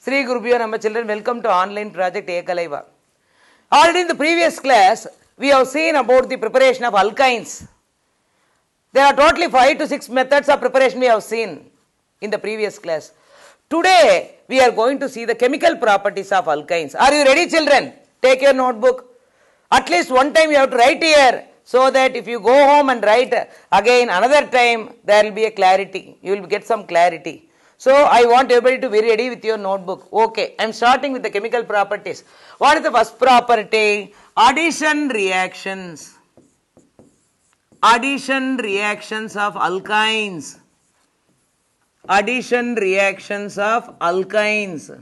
Sri Gurubhyo Namah children, welcome to online project Ekalaiva. Already in the previous class, we have seen about the preparation of alkynes. There are totally 5 to 6 methods of preparation we have seen in the previous class. Today, we are going to see the chemical properties of alkynes. Are you ready children? Take your notebook. At least one time you have to write here, so that if you go home and write again another time, there will be a clarity. You will get some clarity. So, I want everybody to be ready with your notebook. Okay, I am starting with the chemical properties. What is the first property? Addition reactions. Addition reactions of alkynes. Addition reactions of alkynes.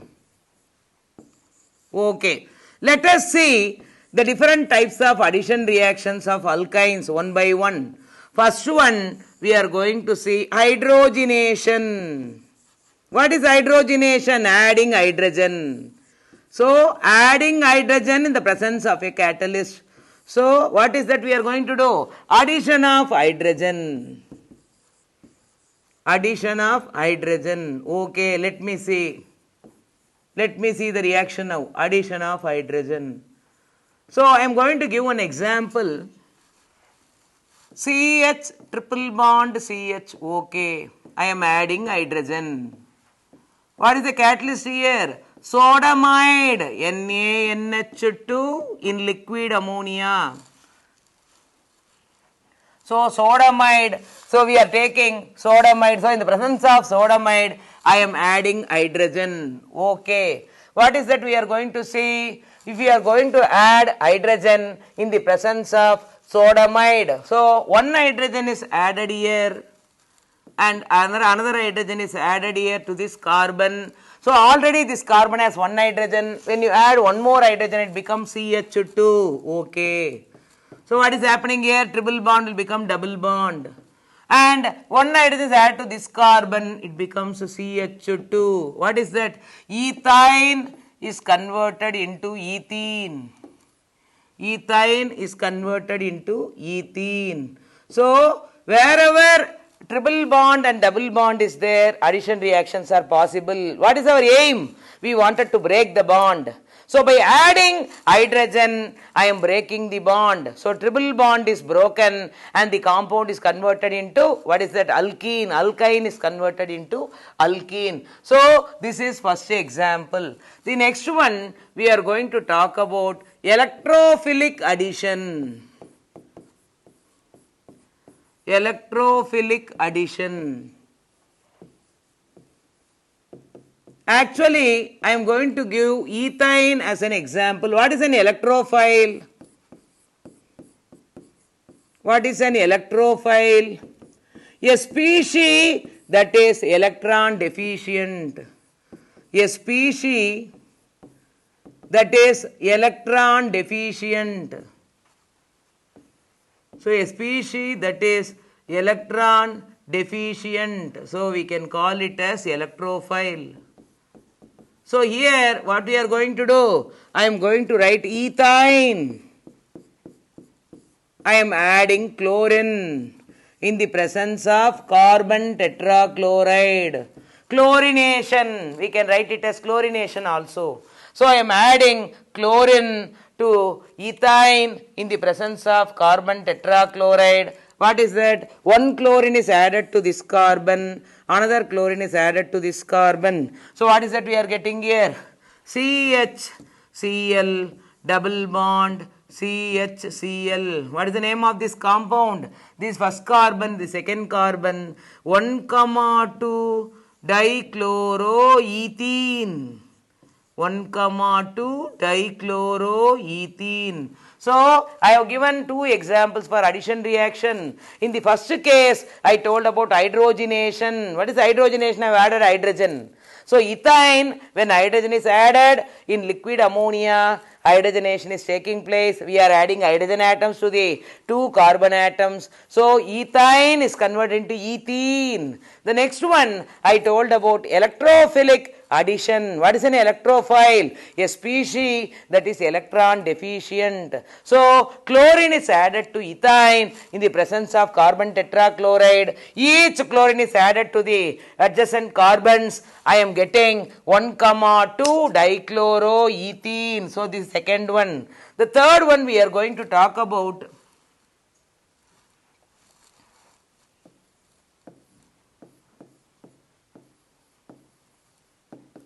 Okay, let us see the different types of addition reactions of alkynes one by one. First one, we are going to see hydrogenation. What is hydrogenation? Adding hydrogen. So, adding hydrogen in the presence of a catalyst. So, what is that we are going to do? Addition of hydrogen. Addition of hydrogen. Okay, let me see. Let me see the reaction now. Addition of hydrogen. So, I am going to give one example. CH triple bond CH. Okay, I am adding hydrogen. What is the catalyst here? Sodamide, NaNH2 in liquid ammonia. So, sodamide, so we are taking sodamide. So, in the presence of sodamide, I am adding hydrogen. Okay. What is that we are going to see? If we are going to add hydrogen in the presence of sodamide. So, one hydrogen is added here, and another hydrogen is added here to this carbon. So, already this carbon has one hydrogen. When you add one more hydrogen, it becomes CH2. Okay. So, what is happening here? Triple bond will become double bond. And one hydrogen is added to this carbon, it becomes CH2. What is that? Ethane is converted into ethene. Ethane is converted into ethene. So, wherever triple bond and double bond is there, addition reactions are possible. What is our aim? We wanted to break the bond. So, by adding hydrogen, I am breaking the bond. So, triple bond is broken and the compound is converted into, what is that? Alkene. Alkyne is converted into alkene. So, this is first example. The next one, we are going to talk about electrophilic addition. Electrophilic addition. Actually, I am going to give ethane as an example. What is an electrophile? What is an electrophile? A species that is electron deficient. A species that is electron deficient. So, a species that is electron deficient. So, we can call it as electrophile. So, here what we are going to do? I am going to write ethane. I am adding chlorine in the presence of carbon tetrachloride. Chlorination. We can write it as chlorination also. So, I am adding chlorine to ethane in the presence of carbon tetrachloride. What is that? One chlorine is added to this carbon, another chlorine is added to this carbon. So, what is that we are getting here? CHCl double bond CHCl. What is the name of this compound? This first carbon, the second carbon, 1,2 dichloroethene. 1,2 dichloroethene. So, I have given two examples for addition reaction. In the first case, I told about hydrogenation. What is hydrogenation? I have added hydrogen. So, ethane, when hydrogen is added in liquid ammonia, hydrogenation is taking place. We are adding hydrogen atoms to the two carbon atoms. So, ethane is converted into ethene. The next one, I told about electrophilic addition. What is an electrophile? A species that is electron deficient. So chlorine is added to ethyne in the presence of carbon tetrachloride. Each chlorine is added to the adjacent carbons. I am getting 1, 2 dichloroethene. So this is second one. The third one we are going to talk about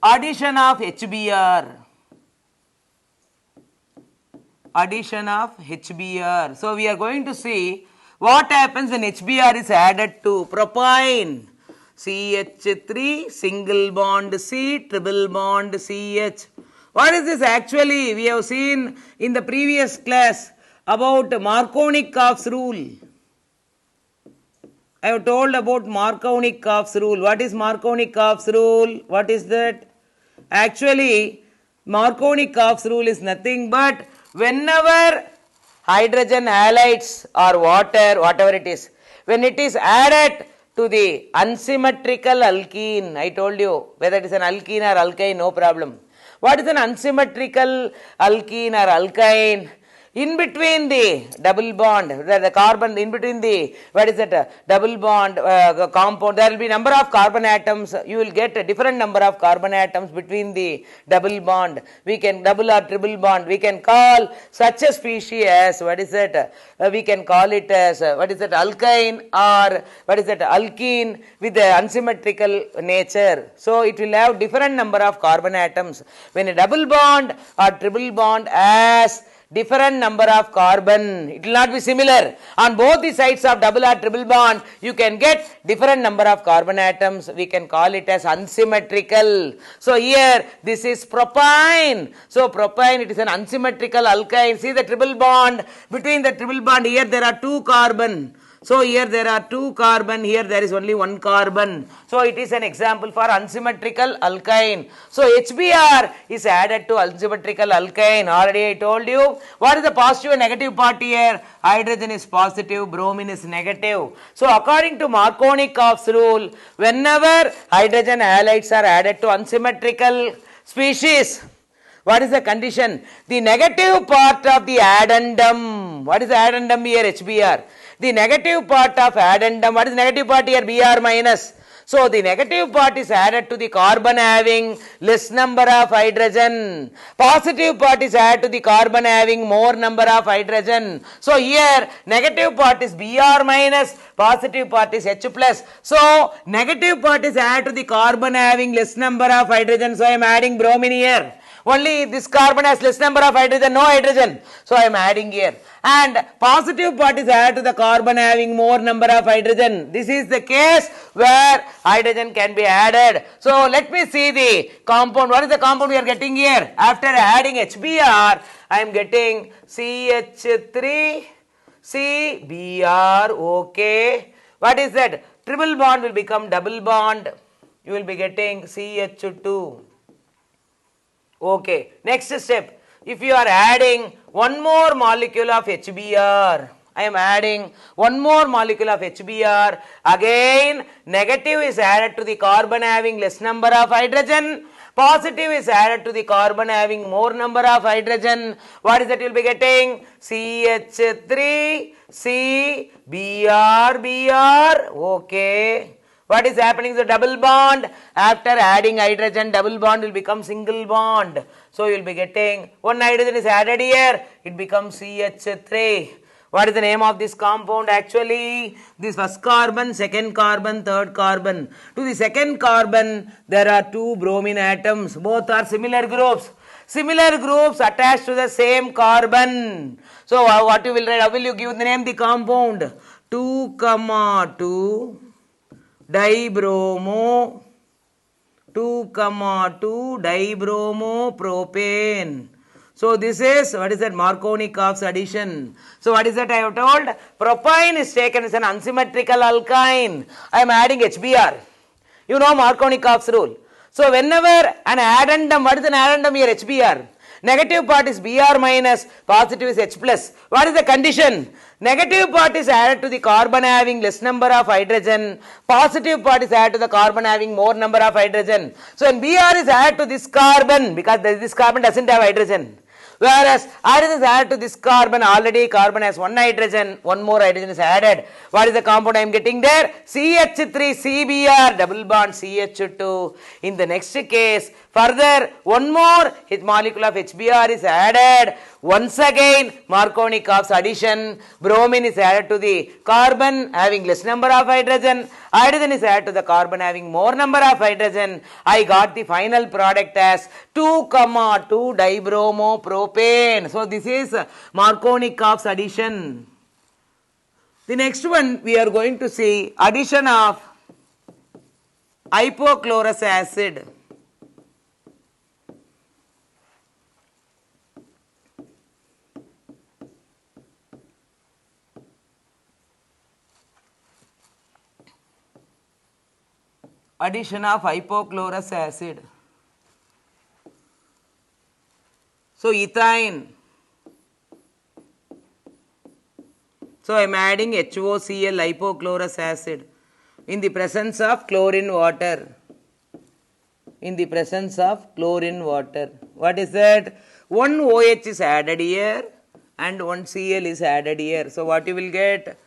addition of HBr. Addition of HBr. So we are going to see what happens when HBr is added to propane. CH3 single bond C triple bond CH. What is this actually? We have seen in the previous class about Markovnikov rule. I have told about Markovnikov's rule. What is Markovnikov's rule? What is that? Actually, Markovnikov's rule is nothing but whenever hydrogen halides or water, whatever it is, when it is added to the unsymmetrical alkene, I told you whether it is an alkene or alkyne, no problem. What is an unsymmetrical alkene or alkyne? In between the double bond, the carbon, in between the, what is it, double bond compound, there will be number of carbon atoms. You will get a different number of carbon atoms between the double bond. We can double or triple bond. We can call such a species as, what is it, we can call it as, what is it, alkyne or what is it, alkene with the unsymmetrical nature. So it will have different number of carbon atoms. When a double bond or triple bond has different number of carbon, it will not be similar. On both the sides of double or triple bond, you can get different number of carbon atoms. We can call it as unsymmetrical. So here, this is propane. So propane, it is an unsymmetrical alkyne. See the triple bond, between the triple bond, here there are 2 carbon. So here there are 2 carbon, here there is only 1 carbon. So it is an example for unsymmetrical alkyne. So HBr is added to unsymmetrical alkyne. Already I told you. What is the positive and negative part here? Hydrogen is positive, bromine is negative. So according to Markovnikov's rule, whenever hydrogen halides are added to unsymmetrical species, what is the condition? The negative part of the addendum. What is the addendum here? HBr. The negative part of addendum, what is the negative part here? Br minus. So the negative part is added to the carbon having less number of hydrogen. Positive part is added to the carbon having more number of hydrogen. So here negative part is Br minus, positive part is H plus. So negative part is added to the carbon having less number of hydrogen. So I am adding bromine here. Only this carbon has less number of hydrogen, no hydrogen. So I am adding here. And positive part is added to the carbon having more number of hydrogen. This is the case where hydrogen can be added. So let me see the compound. What is the compound we are getting here? After adding HBr, I am getting CH3, CBr. Okay. What is that? Triple bond will become double bond. You will be getting CH2. Okay, next step, if you are adding one more molecule of HBr, I am adding one more molecule of HBr, again negative is added to the carbon having less number of hydrogen, positive is added to the carbon having more number of hydrogen. What is that you will be getting? CH3, C, Br, Br, okay. What is happening? The double bond, after adding hydrogen, double bond will become single bond. So you will be getting, one hydrogen is added here, it becomes CH3. What is the name of this compound? Actually, this first carbon, second carbon, third carbon. To the second carbon, there are 2 bromine atoms. Both are similar groups. Similar groups attached to the same carbon. So what you will write? How will you give the name the compound? 2, 2. Dibromo 2, 2 dibromopropane. So this is, what is that? Markovnikov's addition. So what is that I have told? Propane is taken as an unsymmetrical alkyne. I am adding HBr. You know Markovnikov's rule. So whenever an addendum, what is an addendum here? HBr. Negative part is Br minus, positive is H plus. What is the condition? Negative part is added to the carbon having less number of hydrogen. Positive part is added to the carbon having more number of hydrogen. So when Br is added to this carbon, because this carbon doesn't have hydrogen. Whereas hydrogen is added to this carbon, already carbon has one hydrogen, one more hydrogen is added. What is the compound I am getting there? CH3 CBr double bond CH2. In the next case, further one more molecule of HBr is added. Once again, Markovnikov's addition, bromine is added to the carbon having less number of hydrogen. Hydrogen is added to the carbon having more number of hydrogen. I got the final product as 2,2 dibromopropane. So this is Markovnikov's addition. The next one we are going to see addition of hypochlorous acid. Addition of hypochlorous acid. So ethyne. So I am adding HOCl hypochlorous acid in the presence of chlorine water. In the presence of chlorine water. What is that? One OH is added here and one Cl is added here. So what you will get?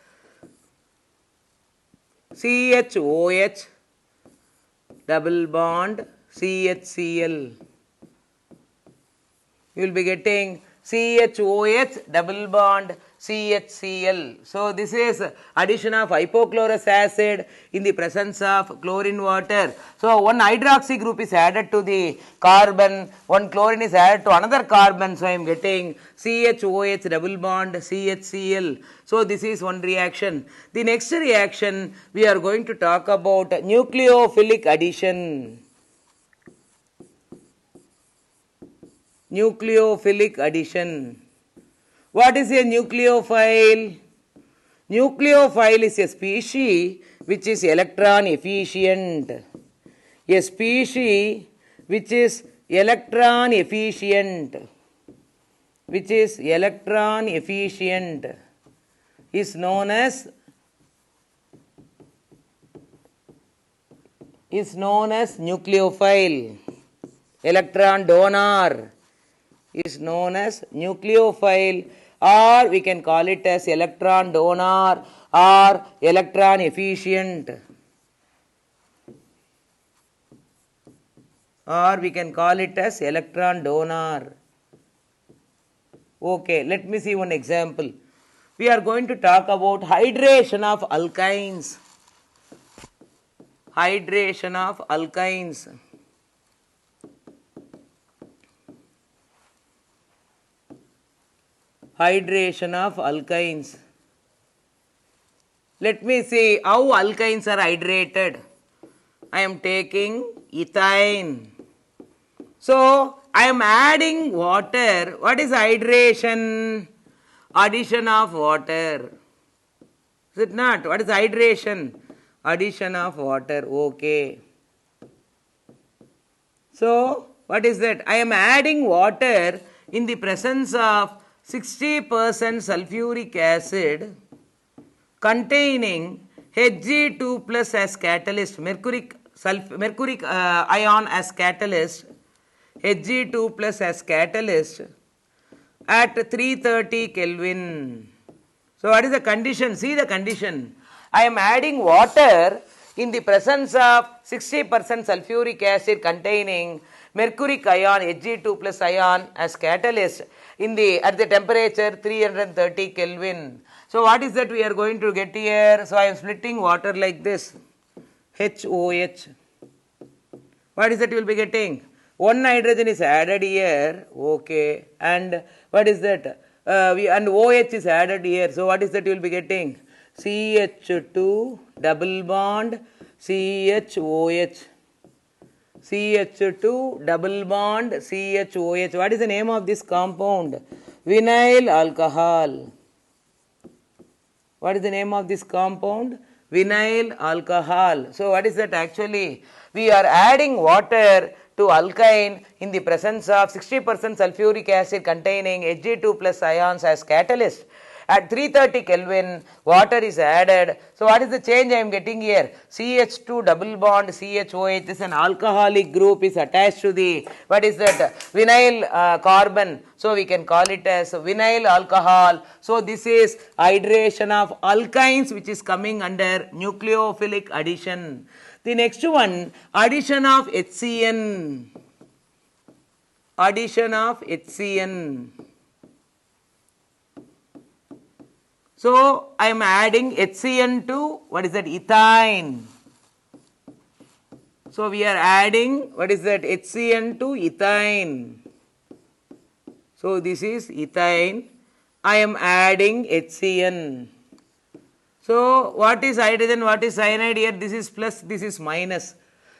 CHOH double bond CHCl. You will be getting CHOH double bond CHCl. So this is addition of hypochlorous acid in the presence of chlorine water. So one hydroxy group is added to the carbon, one chlorine is added to another carbon. So I am getting CHOH double bond CHCl. So this is one reaction. The next reaction we are going to talk about nucleophilic addition. Nucleophilic addition. What is a nucleophile? Nucleophile is a species which is electron efficient. A species which is electron efficient. Which is electron efficient is known as nucleophile. Electron donor is known as nucleophile, or we can call it as electron donor or electron efficient, or we can call it as electron donor. Okay, let me see one example. We are going to talk about hydration of alkynes. Hydration of alkynes. Hydration of alkynes. Let me see how alkynes are hydrated. I am taking ethyne. So I am adding water. What is hydration? Addition of water. Is it not? What is hydration? Addition of water. Okay. So what is that? I am adding water in the presence of 60% sulfuric acid containing Hg2 plus as catalyst, mercuric ion as catalyst, Hg2 plus as catalyst at 330 Kelvin. So what is the condition? See the condition. I am adding water in the presence of 60% sulfuric acid containing mercuric ion Hg2 plus ion as catalyst at the temperature 330 Kelvin. So what is that we are going to get here? So I am splitting water like this, HOH. What is that you will be getting? One nitrogen is added here, okay, and what is that? And OH is added here. So what is that you will be getting? CH2 double bond CHOH. CH2 double bond CHOH. What is the name of this compound? Vinyl alcohol. What is the name of this compound? Vinyl alcohol. So what is that actually? We are adding water to alkyne in the presence of 60% sulfuric acid containing Hg2 plus ions as catalyst. At 330 Kelvin, water is added. So what is the change I am getting here? CH2 double bond CHOH, this is an alcoholic group is attached to the, what is that? Vinyl carbon. So we can call it as vinyl alcohol. So this is hydration of alkynes which is coming under nucleophilic addition. The next one, addition of HCN. Addition of HCN. So I am adding HCN to, what is that, ethine. So we are adding, what is that, HCN to ethine. So this is ethine. I am adding HCN. So what is hydrogen, what is cyanide here? This is plus, this is minus.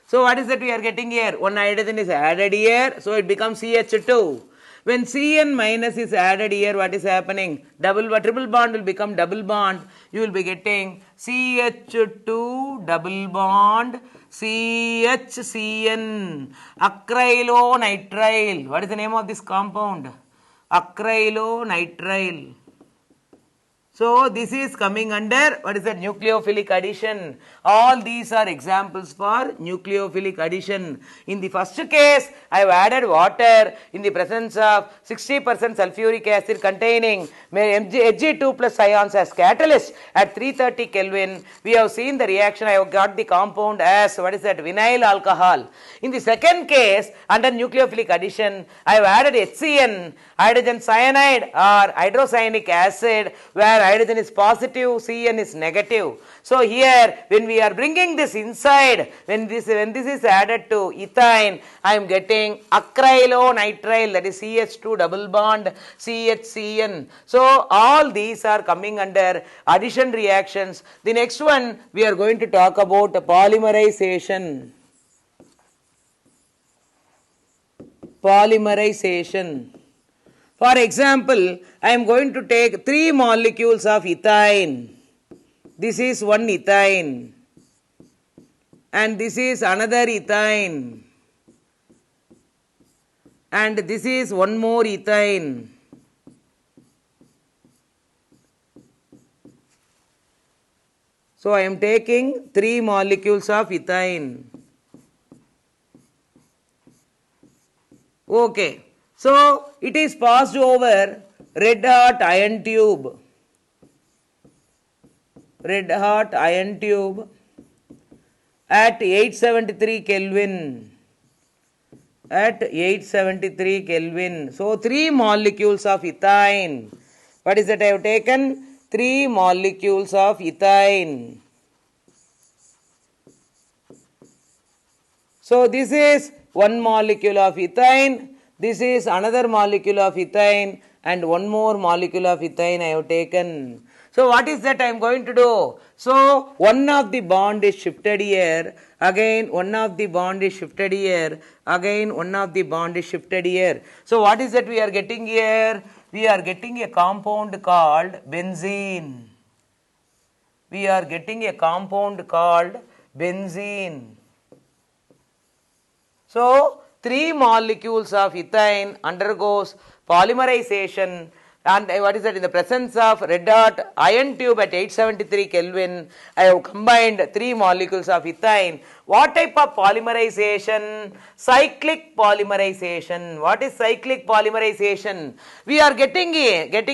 So what is that we are getting here? One hydrogen is added here, so it becomes CH2. When Cn minus is added here, what is happening? Triple bond will become double bond. You will be getting CH2 double bond CHCN. Acrylonitrile. What is the name of this compound? Acrylonitrile. So this is coming under, what is that, nucleophilic addition. All these are examples for nucleophilic addition. In the first case, I have added water in the presence of 60% sulfuric acid containing Hg2 plus ions as catalyst. At 330 Kelvin, we have seen the reaction. I have got the compound as, what is that, vinyl alcohol. In the second case, under nucleophilic addition, I have added HCN, hydrogen cyanide or hydrocyanic acid, where hydrogen is positive, Cn is negative. So here, when we are bringing this inside, when this is added to ethine, I am getting acrylonitrile, that is CH2 double bond CHCN. So all these are coming under addition reactions. The next one, we are going to talk about polymerization. Polymerization. For example, I am going to take 3 molecules of ethine. This is one ethine. And this is another ethine. And this is one more ethine. So I am taking 3 molecules of ethine. Okay. So it is passed over red hot iron tube. Red hot iron tube at 873 Kelvin. At 873 Kelvin. So 3 molecules of ethine. What is that I have taken? 3 molecules of ethine. So this is one molecule of ethine. This is another molecule of ethine and one more molecule of ethine I have taken. So what is that I am going to do? So one of the bond is shifted here, again one of the bond is shifted here, again one of the bond is shifted here. So what is that we are getting here? We are getting a compound called benzene. We are getting a compound called benzene. So 3 molecules of ethine undergoes polymerization, and what is that, in the presence of red hot iron tube at 873 Kelvin, I have combined 3 molecules of ethine. What type of polymerization? Cyclic polymerization. What is cyclic polymerization? We are getting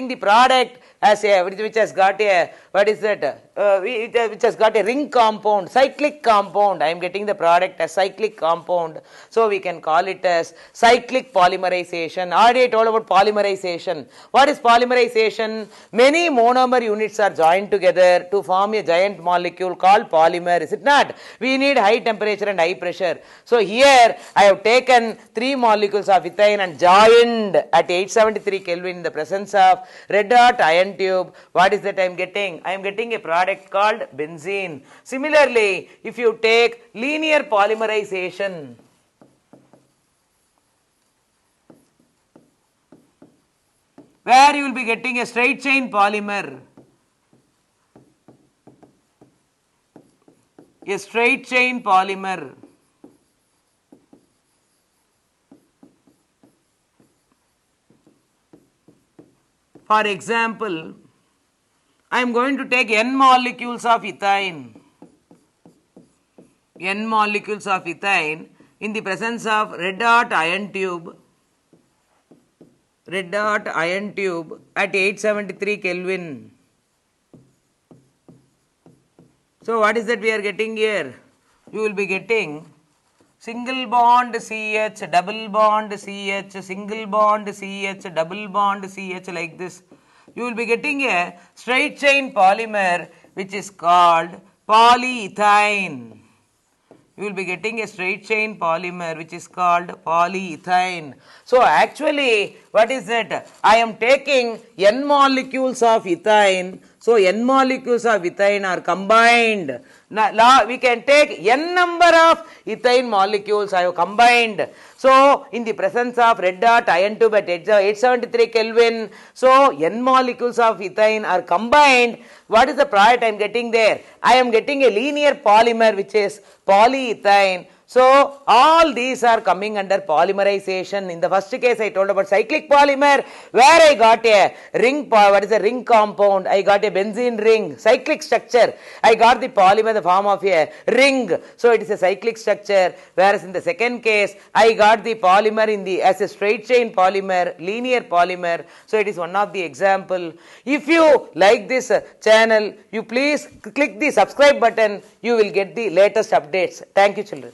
the product as a, which has got a, what is that, which has got a ring compound, cyclic compound. I am getting the product as cyclic compound. So we can call it as cyclic polymerization. Already I told about polymerization. What is polymerization? Many monomer units are joined together to form a giant molecule called polymer. Is it not? We need high temperature and high pressure. So here I have taken 3 molecules of ethine and joined at 873 Kelvin in the presence of red hot iron tube. What is that I am getting? I am getting a product called benzene. Similarly, if you take linear polymerization, where you will be getting a straight chain polymer, a straight chain polymer. For example, I am going to take n molecules of ethane. N molecules of ethane in the presence of red hot iron tube. Red hot iron tube at 873 Kelvin. So what is that we are getting here? You will be getting single bond CH, double bond CH, single bond CH, double bond CH, like this. You will be getting a straight chain polymer which is called polyethylene. You will be getting a straight chain polymer which is called polyethylene. So actually, what is it? I am taking n molecules of ethane. So n molecules of ethane are combined. Now we can take n number of ethane molecules I have combined. So in the presence of red hot iron tube at 873 Kelvin, so n molecules of ethane are combined. What is the product I am getting there? I am getting a linear polymer which is polyethylene. So all these are coming under polymerization. In the first case I told about cyclic polymer, where I got a ring, what is a ring compound? I got a benzene ring, cyclic structure. I got the polymer in the form of a ring. So it is a cyclic structure. Whereas in the second case, I got the polymer in the as a straight chain polymer, linear polymer. So it is one of the example. If you like this channel, you please click the subscribe button. You will get the latest updates. Thank you, children.